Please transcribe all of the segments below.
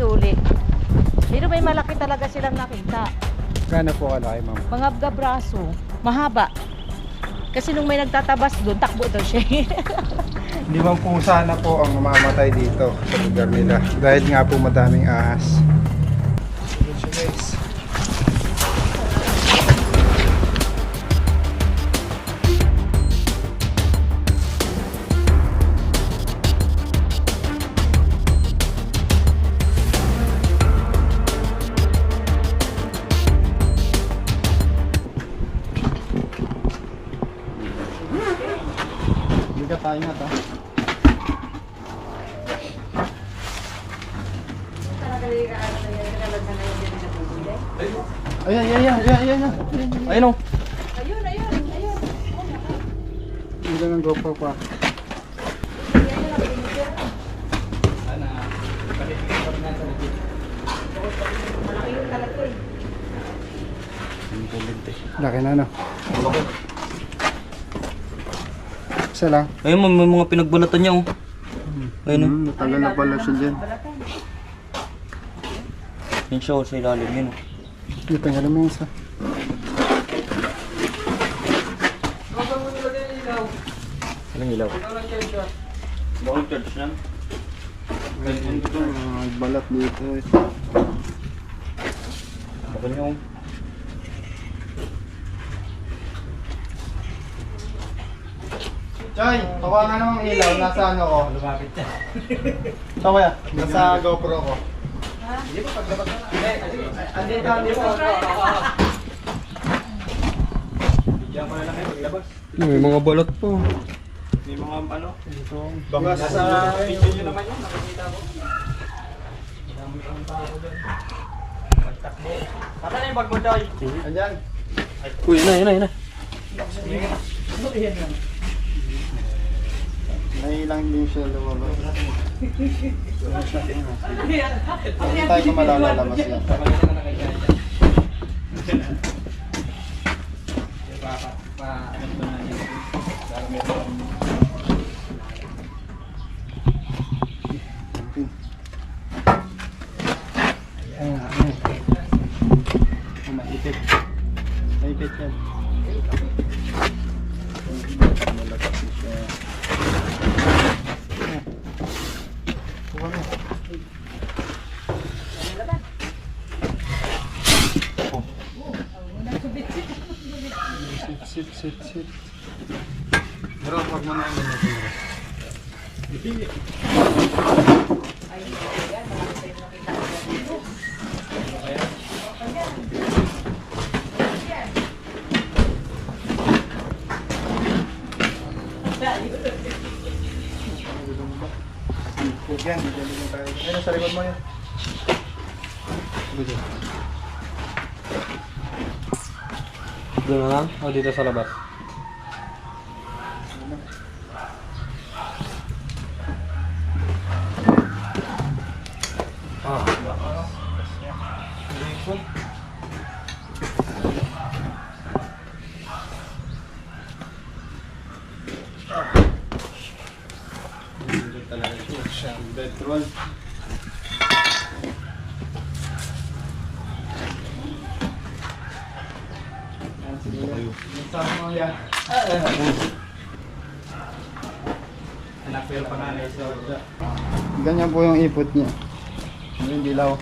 uli. Pero may malaki talaga silang nakita. Gano'n po kalaki, ma'am? Mga gabraso, mahaba. Kasi nung may nagtatabas doon, takbo daw siya. 5 pusa na po ang mamamatay dito sa lugar nila. Dahil nga po madaming ahas. Yun siya, guys. Bigat tayo nga to. Ayan. Ayun o. Ayun. Hindi ng GoPro pa. Malaki yung talaga eh. Laki na, no? Isa lang. Ayun, may mga pinagbalatan niya oh. Ayun oh. Matagal na pala siya dyan. Yun siya oh, sa ilalim yun oh. Dito nga naman isa. Anong ilaw? Bakit church yan? Balat dito. Bakit niyo oh. Choy, tawa nga namang ilaw. Nasa ano ko? Lumapit siya. Tawa ya? Nasa GoPro ko. Hindi pa paglabas na. Andito. Diyan pa na lang kayo paglabas. May mga balot po. May mga ano? Bagas. Nasa video nyo naman yun, nakikita ko. Dami kang tao doon. Pagtakbo. Pata na yung bag mo, Choy. Andyan. Uy, yun na. Nailang din siya lumabas. Hindi tayo kung malalalabas yan. Maipit. Maipit yan. Malakas siya. Sit. Pero wag mo na yung yan, tayo. Ayun, sa likod mo yan. Doon na lang? O dito sa labas? Petrol. Sama mo yan. Anak-pero panganay sa Ganyan po yung ipot niya. Yung dilaw.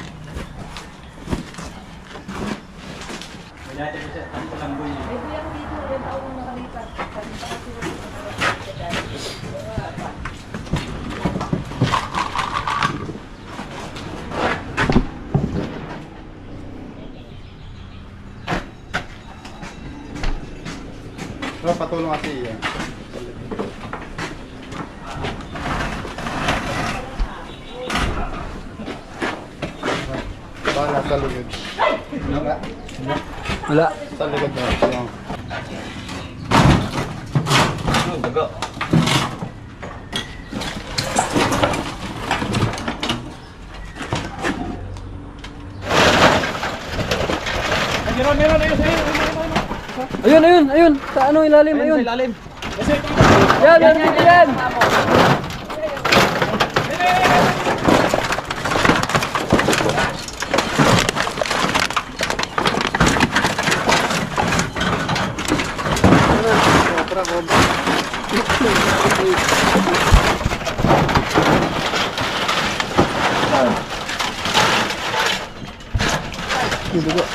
Dati ko siya, ang palamboy niya. May kuya ko dito, ilang taon nang nakalipat. Kasi So, patulong kasi yan. Baka nasa lugod. Wala. Sa lugod na. Yan. Ano, daga. Meron. Ayun. Sa ano ilalim, ayun. Sa ilalim. Yan. Yung dugo.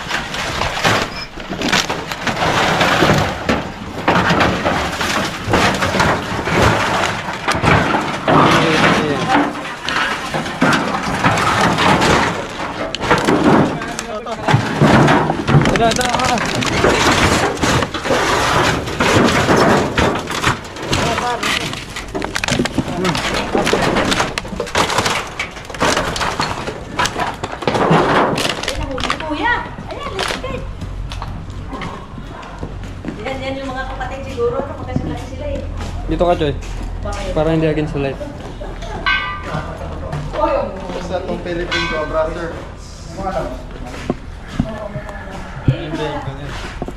Kuya! Ayan, lipit! Yan yung mga kapatid siguro, no? Magkasalaki sila eh. Dito ka, Choy. Para hindi agin sa light. Sa itong Philippine Cobra, sir.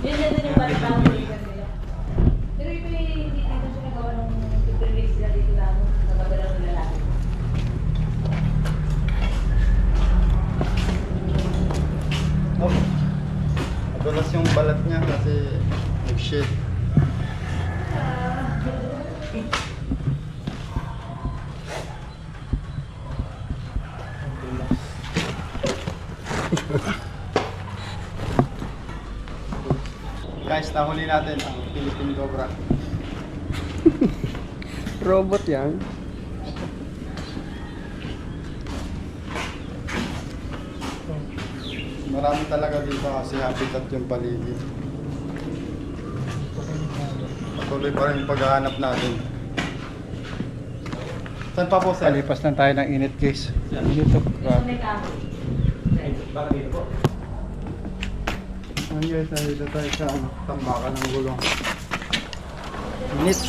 Yun yung balibang nila. Pero ito hindi dito siya nagawa nung i-release sila dito lang. Nagagalang nila lalaki. Oh. Madulas yung balat niya kasi nag-shit. Guys, nahuli natin ang Philippine Cobra. Robot yan. Marami talaga dito kasi habitat yung paligid. Patuloy pa rin yung paghahanap natin. Saan pa po, sir? Palipas lang tayo ng init, guys. Init to. May kahoy. Baka dito po. Ano guys, dito tayo sa tambakan ng gulong. Init.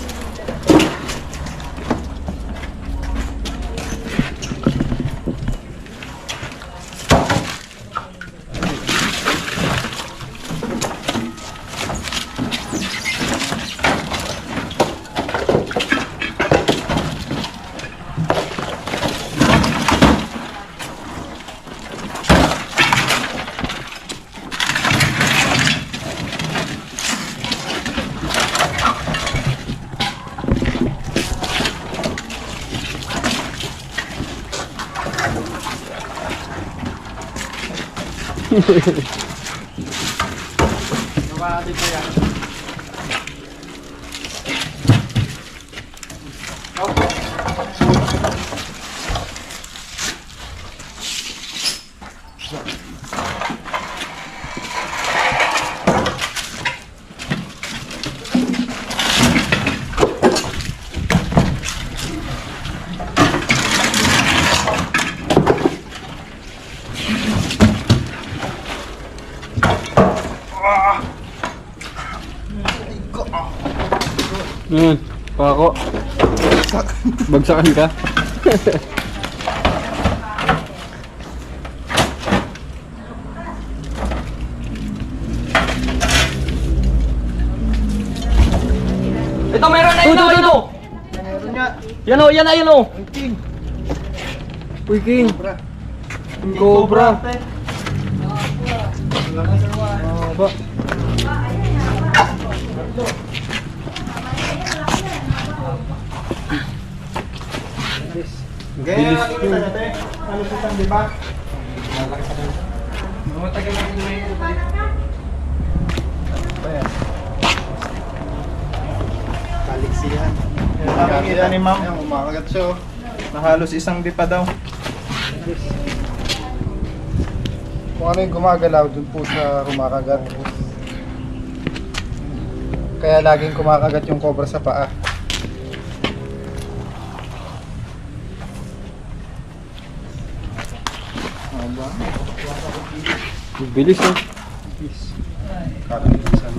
Gawa natin po yan. Ayan, pako. Bagsakan ka. Ito meron na yun, ito. Meron nga. Yan o, yan na, yan o. Ang king. Uy, King. Cobra. Ang cobra. Oh, ba? Ganyan na nakikita natin. Ano sitang, di ba? Matagal na yung may Ayan. Kaliksihan. Nakikita ni ma'am. Ayan, umakagat siya. Oh. Na halos isang dipa daw. Kung ano yung gumagalaw, dun po sa kumakagat. Kaya laging kumakagat yung cobra sa paa. Aba. bilis, oh. Yes. Kakaliksihan.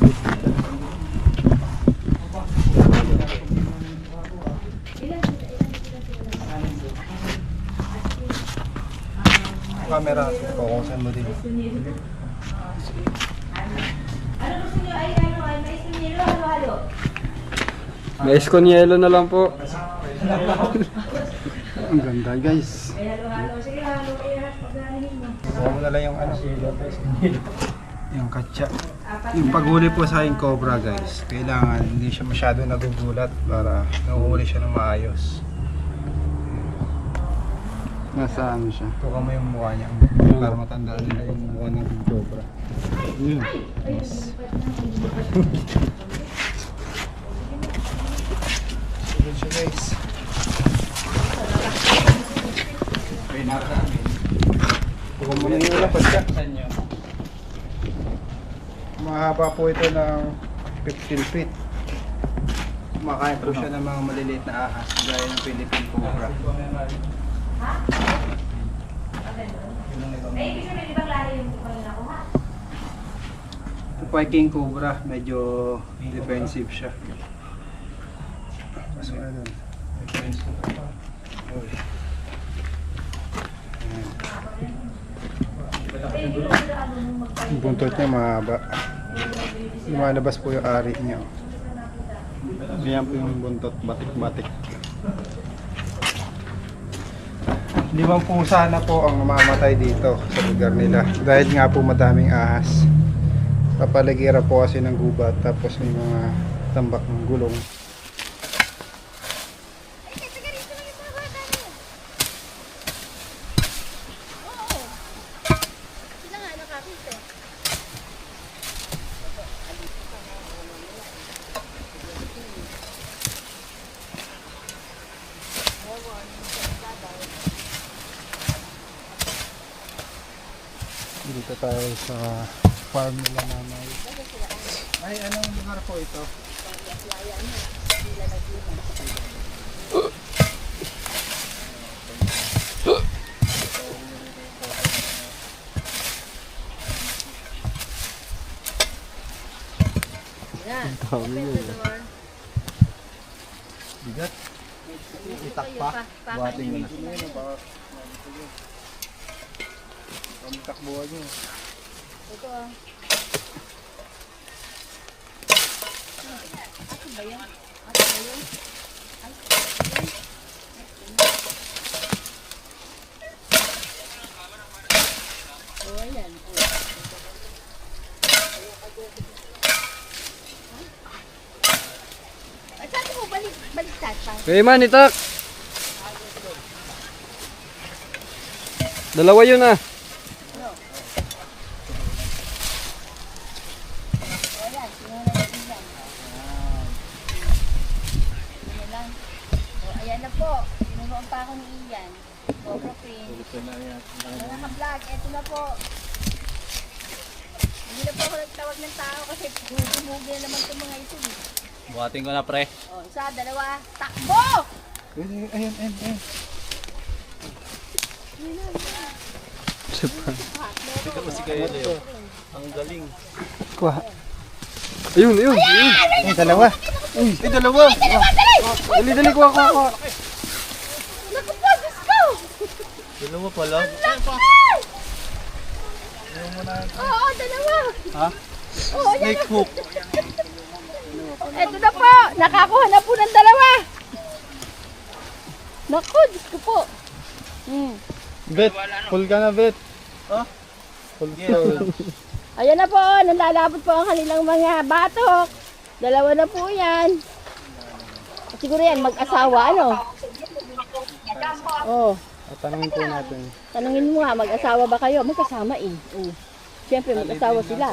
Camera, kukusan mo din. Ano gusto nyo? Ay, ano, ay, mais ng yelo, halo-halo. Mais con yelo na lang po. Ang ganda, guys. Ay, halo-halo. Sige, halo. Ay, pagdanihin mo. Kuha mo na lang yung ano. Yung katsa. Yung paghuli po sa aking cobra, guys. Kailangan hindi siya masyado nagugulat para nahuhuli siya ng maayos. Nasa ano siya? Tuka mo yung mukha niya. Para matandaan nila yung mukha ng cobra. Yes. Sunod siya guys. Tuka mo na yung lapad siya. Mahaba po ito ng 15 feet. Kumakain po siya ng mga maliliit na ahas gaya ng Philippine cobra. Eh, ibig sabihin, ibang lahi yung ipang nakuha. Ito po ay king cobra, medyo defensive siya. Mas ano? Yung buntot niya mahaba. Lumalabas po yung ari niya. Ganyan po yung buntot, batik-batik. 5 pusa na po ang namamatay dito sa lugar nila. Dahil nga po madaming ahas. Papaligira po kasi ng gubat tapos may mga tambak ng gulong. Dito tayo sa farm nila nanay. Ay, anong lugar po ito? Bigat. Itak pa. Buhatin mo na. Ang takbuhan nyo. Ito ah. Akin ba yan? Akin ba yun? Ay, oh, ayan. Ay, sabi mo, baliktad pa. Kaya man, itak! Dalawa yun ah. Ayan, sinunod natin yan. Sino lang. O, ayan na po. Sinunuan pa ako ni Ian. Cobra print. Mga naka-vlog, eto na po. Hindi na po ako nagtawag ng tao kasi gumugi na naman itong mga ito. Buhatin ko na pre. O, isa, dalawa, takbo! Ayan. Ito kasi kayo Leo. Ang galing. Kuha. Ayun. Ay, dalawa. Ay, dalawa! Dali, kuha. Naku po, Diyos ko! Dalawa pala. Oo, dalawa. Ha? Oo, yan Snake hook. Eto na po, nakakuha na po ng dalawa. Naku, Diyos ko po. Bet, full ka na bet. Ha? Full Ayan na po, nalalapot po ang kanilang mga batok. Dalawa na po yan. At siguro yan, mag-asawa, ano? Oh, Tanungin po natin. tanungin mo nga, mag-asawa ba kayo? Magkasama eh. Oh. Siyempre, mag-asawa sila.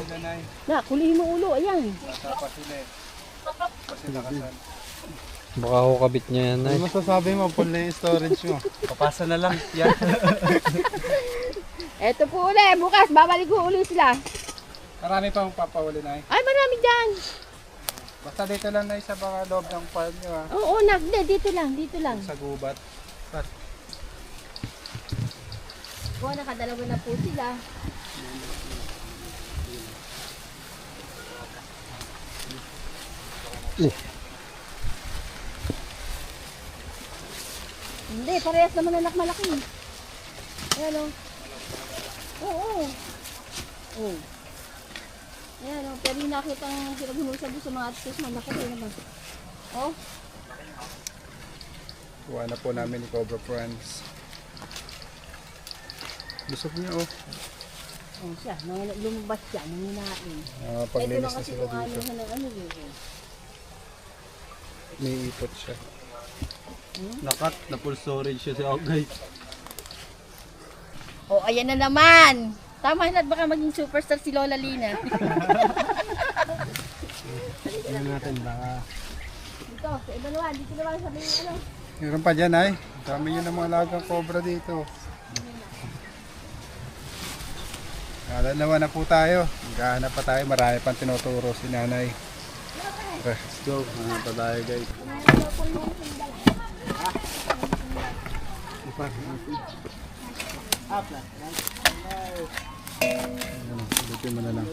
Na, kulihin mo ulo, ayan. Nasapa sila eh. Kasi nakasan. Baka ako kabit niya yan Ano masasabi mo? Full na yung storage mo. Papasa na lang. Yan. Eto po uli, bukas, babalik ko uli sila. Marami pang papahuli na eh. Ay, marami dyan. Basta dito lang na sa mga loob ng farm nyo ha. Oo, hindi, dito lang. Sa gubat. Oo, nakadalawa na po sila. Hindi, parehas naman anak malaki. Ayan o. Oo. Oo. Ayan o, pero yung nakita ang sinaghunusab sa mga artist mo, nakita naman. Oh. Kuha na po namin ni Cobra Friends. Busog niya oh. Oh, siya, lumabas siya, nanginain. Paglinis na sila dito. Ano yun? May ipot siya. Nakat, na full storage siya si Ogay. Oh, ayan na naman. Tama na, baka maging superstar si Lola Lina. Tingnan natin baka. Dito, sa iba naman. Dito naman sabi yung ano. Meron pa dyan ay. Dami yun ng mga alagang cobra dito. Dalawa na po tayo. Maghahanap pa tayo. Marami pang tinuturo si nanay. Let's go. Hanap pa tayo guys. Ulitin mo na lang.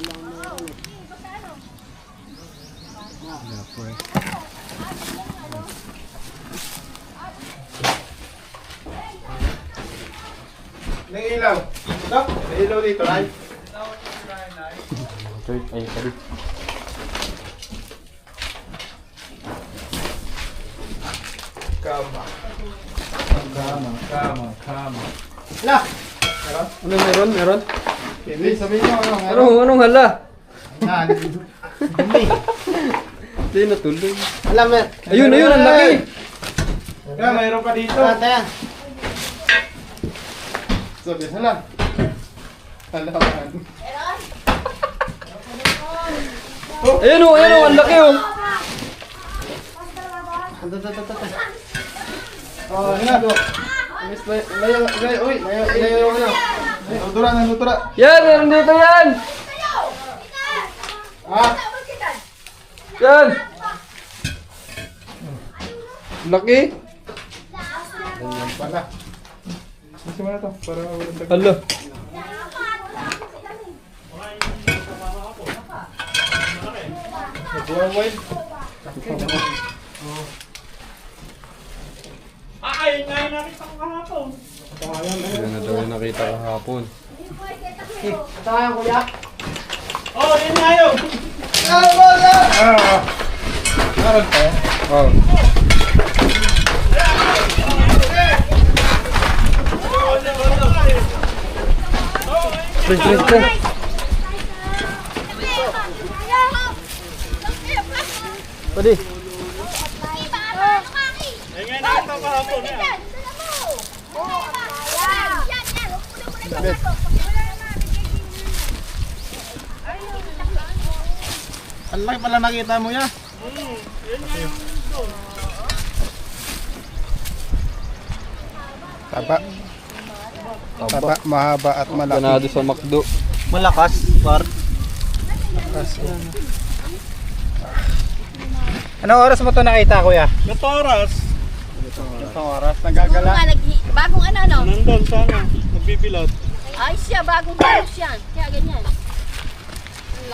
Yeah, boy. May ilaw. Dok, may ilaw dito, ay. Ay, kali. Kama. Kama. Lah! Ano meron? Hindi, sabihin nyo ano. Anong hala? Yan. Hindi natuloy. Alam mo. Ayun, ang laki. Kaya mayroon pa dito. Tata. Sabi, hala. Halaman. Ayun, ang laki oh. Oh, hina. Layo, ano. Nutura. Yan, nandito yan. Ah, Yan. Laki. ganyan pala. Gusto mo na to, para walang tag. Hala. Nag-wild. Yan na daw yung nakita kahapon. Ah, meron pa. Oh. Pre. Pwede. Ang laki pala nakita mo yan. Taba. Taba, mahaba at malaki. Ganado sa McDo. Malakas, par. Anong oras mo to nakita, kuya? Gatong oras, Itong oras, nagagala. Bagong ano? nandun sana, nagbibilad. Ay siya, bagong bagos yan. Kaya ganyan.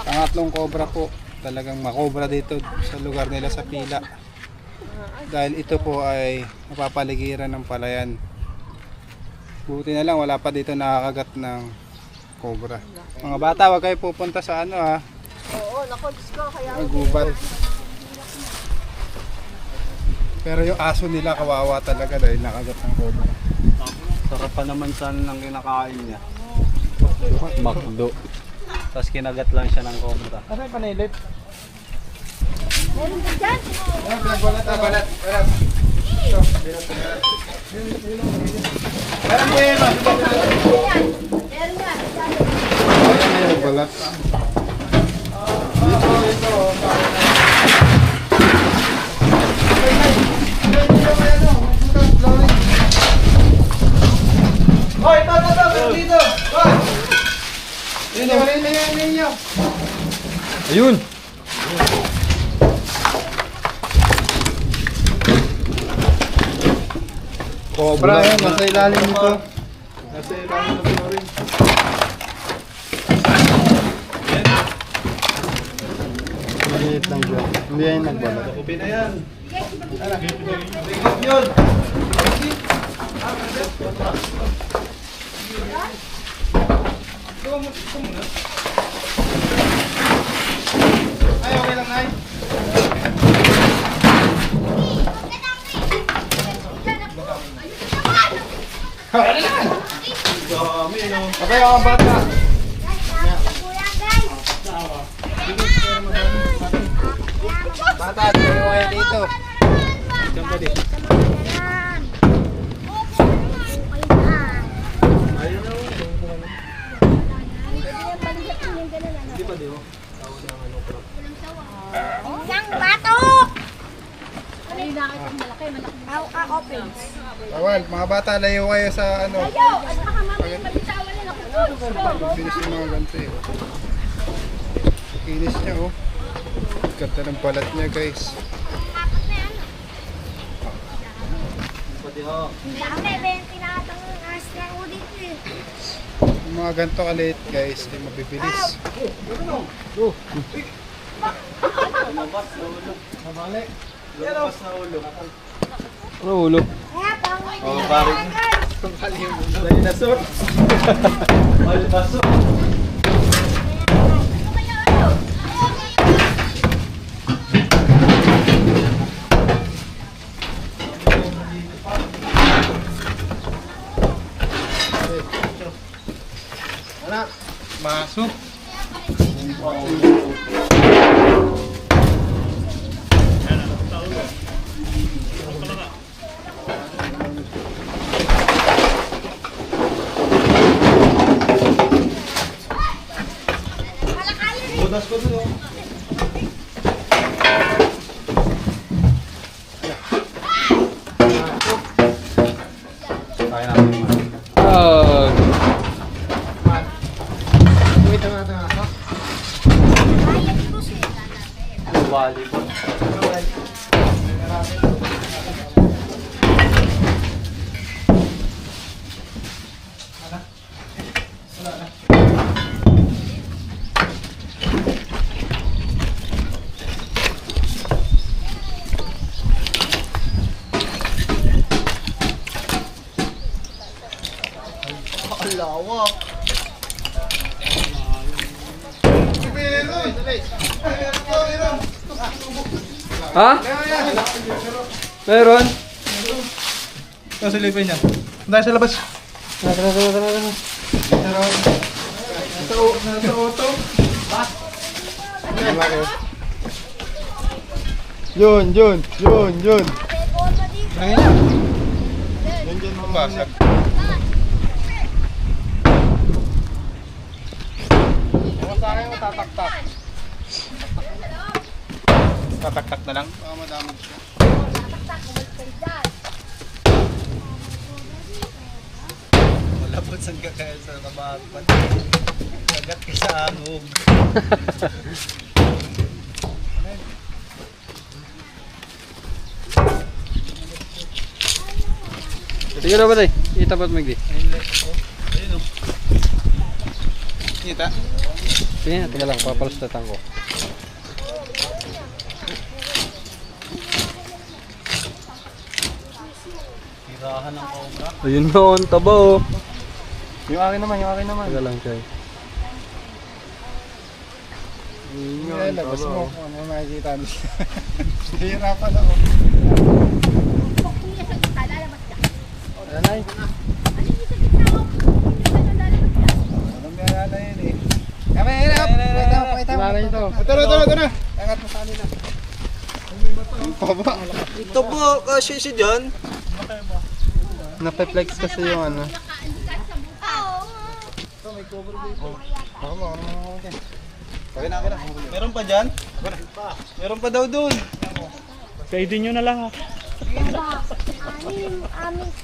Pangatlong cobra po. Talagang makobra dito sa lugar nila sa Pila. Dahil ito po ay mapapaligiran ng palayan. Buti na lang wala pa dito nakakagat ng cobra. Mga bata, wag kayo pupunta sa ano ha. Oo, naku, Diyos ko. Kaya Magubat. Pero yung aso nila kawawa talaga dahil nakagat ng cobra. Sarap pa naman sana ng kinakain niya. McDo. Tapos kinagat lang siya ng cobra. Ano yung panilip? meron ka dyan? Balat. Ito, balat. Meron po yun, Meron nga. balat. Hoy, ito, dito. Hoy. Ninyo. Ayun. Cobra yan, nasa ilalim nito. Nasa ilalim ng flooring. Maliit lang dyan. Hindi yan nagbalat. Kupi na yan. Yun! Ay, okay lang, Nay. Okay, mga bata. Bata, tuloy kayo dito. ganun ano. Hindi pa di oh. Tawag ng ano bro. Isang batok! Ano yung nakita yung malaki? Open. Bawal, mga bata, layo kayo sa ano. Ayaw! At baka mamaya mabitawan na ako. Bilis yung mga ganito eh. Kinis niya oh. Ganda ng balat niya guys. Hindi pa di oh. Dami, 20 na atang as na ako dito eh. Yung mga ganito kaliit guys, ay mabibilis. Lumabas na ulo. Mabali. Lumabas na ulo. Ano ulo? Kaya pangit Oh, pare. Dinosaur. Malbaso. Anak, masuk. Budas ko dun oh. Kaya natin man. Wait, tanga. Volleyball. Lawak. Ha? Meron? Ito silipin niya. Dahil sa labas. Tara. Nasa auto. Yun. Yan mabasag. Sa akin mo tataktak. Tataktak na lang? Oo, madamag siya. Malabot saan ka kaya sa kabahan. Kagat ka sa angog. Sige na ba tayo? Itapat mo di. Ayun oh. Kita? Sige na, teka lang, papalustatan ko. Tirahan ng cobra. Ayun na, ang taba oh. Yung akin naman. Teka lang, Choy. Yung labas mo kung ano makikita nila. Hihirapan ako. Nanay. Anong meron na yun eh. Kami, hirap! Pakita mo. Ito na. Angat mo sa kanila. Ang paba. Ito po, kasi si John. Napeflex kasi yung ano. Ako mo. Pagin na. Meron pa dyan? Meron pa daw doon.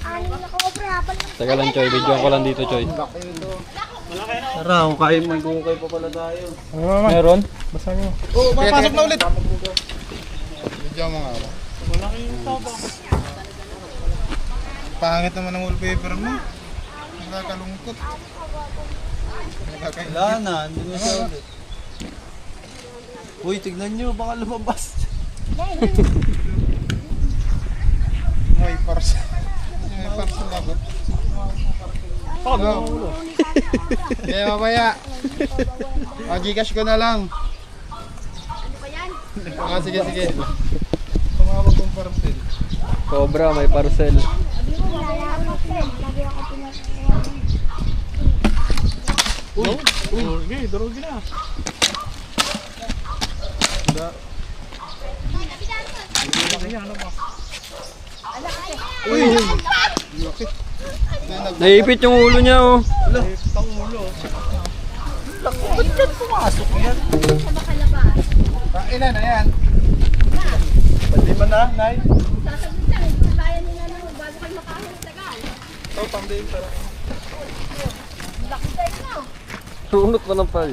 Anim na cobra. Teka lang, Choy. Videoan ko lang dito, Choy. Tara, kung kaya may gungkay pa pala tayo. Meron? Basta nyo. Oo, papasok na ulit. Diyan mo nga ako. Pangit naman ang wallpaper mo. Nakakalungkot. Wala na, hindi na siya ulit. Uy, tignan nyo, baka lumabas. May parsa. May parsa lagot. Go. Kaya mamaya. Mag-gcash ko na lang. Sige. Tumawag kong parcel. Cobra, may parcel. Durog na. Uy! Laki. Naipit yung ulo niya oh. Wala, pangulo. Ba't yan pumasok yan? Sa makalabas. Ilan na yan? Pwede man na, Nay? Sasagot lang, sabayan nila na bago kayo makahulog tagal. Ito, pang-day para. Laki tayo na. Tunot mo ng pal.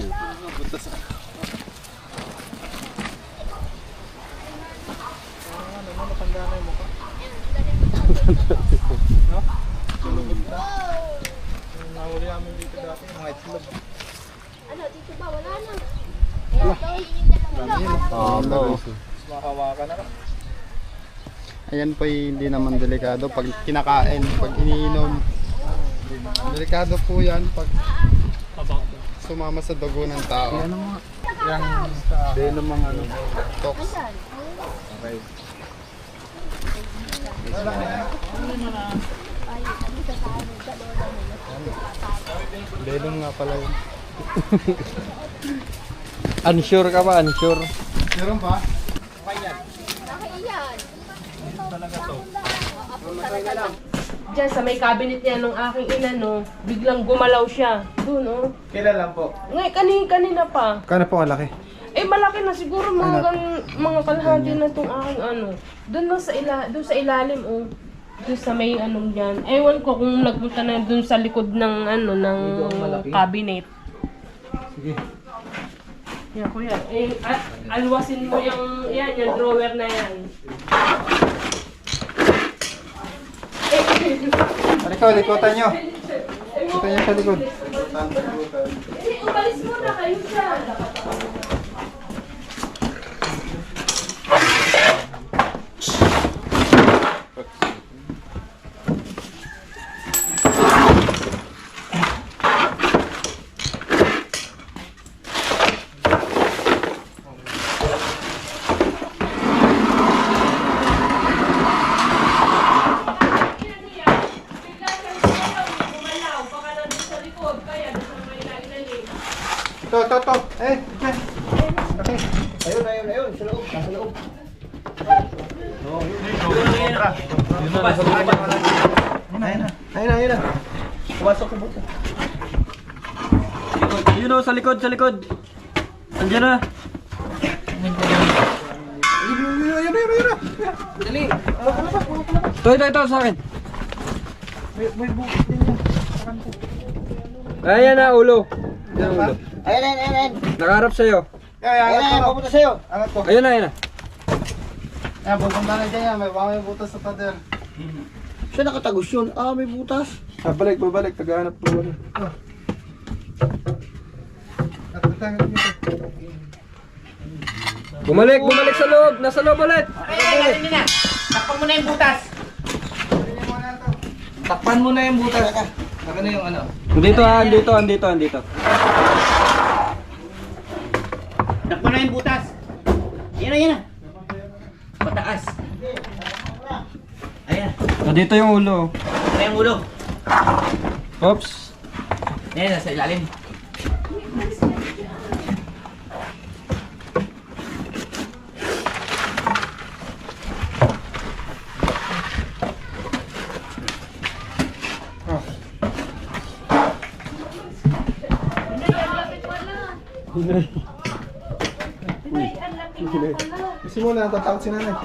Matanda na yung mukha. No? Sulugod na. Yung nahuli namin dito dati, mga itlog. Ano, dito ba? Wala na. Kaya ito, hindi Oo, makahawakan na. Ayan po hindi naman delikado pag kinakain, pag iniinom. Delikado po yan pag sumama sa dugo ng tao. Yan ang Venom ang ano. tox. Okay. Venom nga pala yun. Unsure ka ba? Unsure? Meron ba? Nakahiyan. Diyan sa may cabinet niya nung aking ina, no, biglang gumalaw siya. Doon, oh. Kailan lang po? Ngayon, kanina pa. Kano po kalaki? Eh, malaki na siguro mga kalahati na tong aking ano. Doon lang doon sa ilalim, oh. Doon sa may anong diyan. Ewan ko kung nagpunta na doon sa likod ng ano, ng cabinet. Sige. Yan, kuya. Eh, alwasin mo yung drawer na yan. Likotan nyo. Likotan nyo sa likod. Eh, umalis muna kayo dyan. To. Eh, dyan. Okay. Ayun. Sa loob. Nasa loob. Ayun na. Pumasok ko buto. Yun o, sa likod. Andiyan na. Ayun. Dali. Ito, sa akin. May bukit din yan. Ayan na, ulo. Yan ang ulo. Ayan. Nakaharap sa'yo. Ayan, Pupunta sa'yo. Angat ko. Ayun na. Ayan, pupunta na dyan yan. May butas sa pader. Saan nakatagos yun? Ah, may butas. Babalik. Tagahanap po. Natatangat dito. Bumalik sa loob. Nasa loob ulit. Takpan mo na yung butas. Takpan mo na yung butas. Saka na yung ano. Andito. Takpan na yung butas. Ayan na. Pataas. Ayan. Nandito yung ulo. Ayan yung ulo. Oops. Ayan, nasa ilalim. Kasi mo na, natatakot si nanay.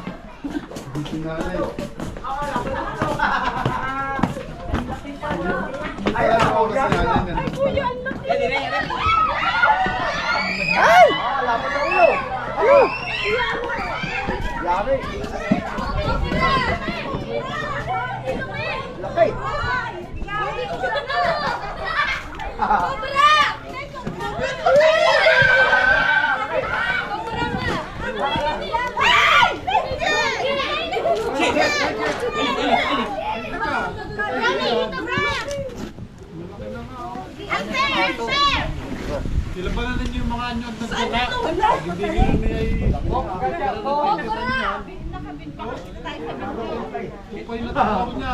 Si nanay. Ay, ako kasi nanay. Ay! Lapot na ulo. Ano? Yari. Laki. Sila ba natin yung mga anyod na sila? Bibigyan niya Kupay na tao niya.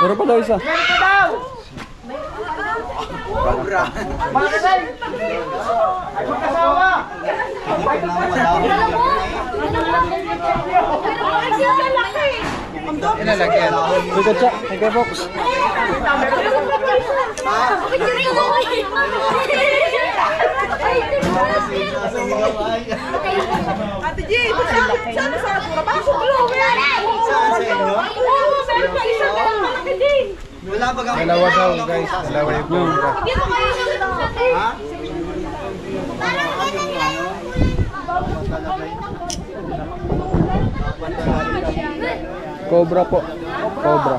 Meron pa daw isa. Bakit ay? Ay, magkasawa! Alam mo? Alam mo? Kasi ang lalaki. Ilalagyan. Bigat siya. Ikaw, box. Ate G, saan sa atura? Pasok lo, Saan sa inyo? Wala ba kami? Dalawa daw, guys. Dalawa yung cobra. Ha? Cobra po. Cobra.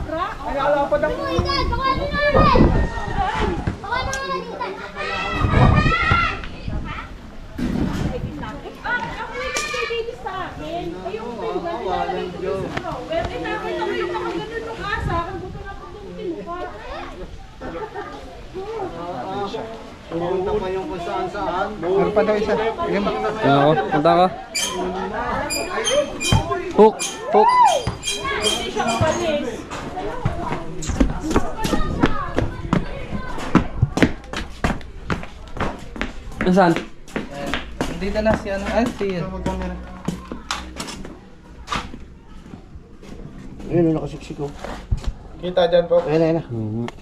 Pumunta pa yung kung saan saan. Meron pa daw isa. Bigyan mo. Oo, punta ka. Hook! Hook! Nasaan? Dito na si ano? Ay, si Ayun, nakasiksik ko. Kita dyan po. Ayun.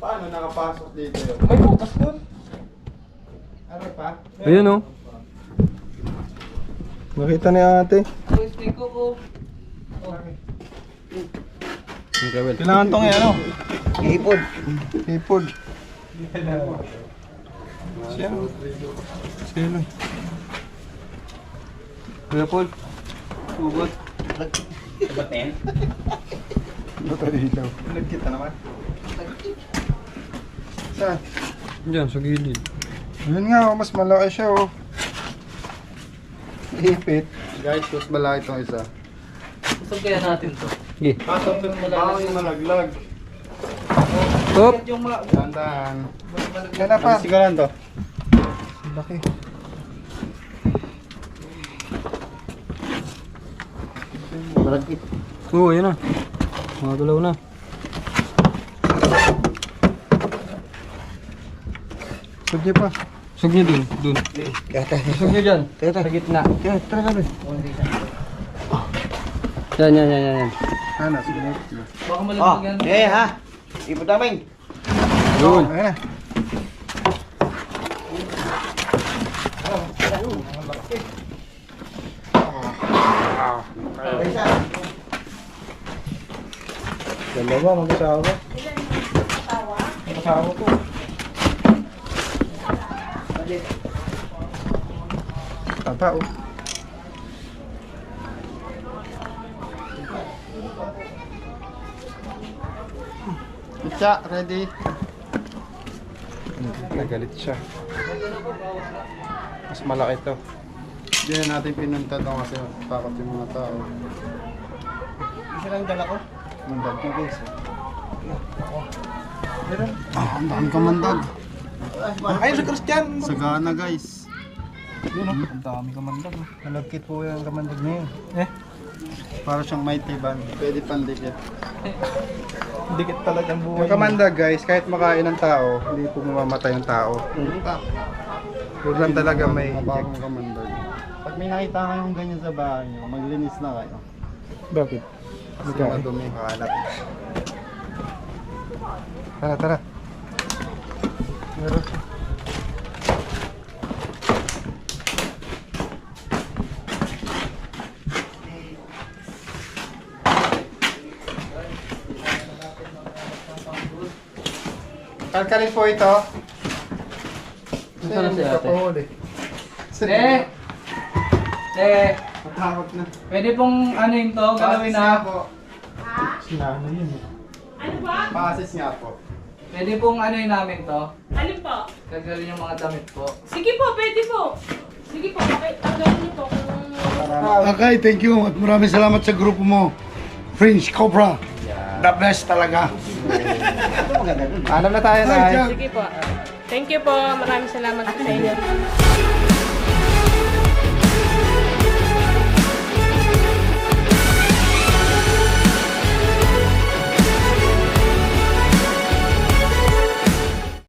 Paano nakapasok dito yun? May bukas doon. Ano pa? Ayun oh. Makita ni ate. Kailangan tong ano? Hipod. Hipod. Siya. Sino? Kuya Paul. Sugot. Baten? Bato ilaw. Nagkita naman. Saan? Diyan, sa gilid. Yun nga, mas malaki siya oh. Ipit. Guys, mas malaki itong isa. Saan kaya natin to? Sige. Pasok din malaglag. Hop! Dandan. Yan na pa. Sigaran to. Laki. Oo, yun na. Mga dalaw na. Sug niya pa. Sug niyo dun. Dun. Sug niyo dyan. Sa gitna. Tara kami. Yan. Ano, sige na. Baka malaglag yan. Ha? Ipot namin. Yun. Ayun na. Dalawa, mag-asawa. Mag-asawa ko. Tata, oh. Pitsa, ready? Nagalit siya. Mas malaki to. Hindi na natin pinunta doon kasi takot yung mga tao. Isa lang dala ko. Mandag yung guys. Meron? Ang dami kamandag. Ay, sa Christian! Sagana guys. Yun oh, ang dami kamandag. Malagkit po yung kamandag na yun. Para siyang mighty band. Pwede pandikit. Dikit talaga ang buhay. Yung kamandag guys, kahit makain ng tao, hindi po mamamatay yung tao. Huwag lang talaga may bagong kamandag. Pag may nakita kayong ganyan sa bahay nyo, maglinis na kayo. Bakit? Kasi madumi. Kalat. Tara. Meron. Kalkalin po ito. Nasaan na si ate? Matakot na. Pwede pong ano yun to, galawin na. Sinano yun eh. Ano ba? Pasis nga po. Pwede pong ano yun namin to. Alin po? Gagawin yung mga damit po. Sige po, pwede po. Sige po, tanggalin niyo po kung... Okay, thank you. At maraming salamat sa grupo mo. Fringe Cobra. The best talaga. Alam na tayo na. Sige po. Thank you po. Maraming salamat po sa inyo.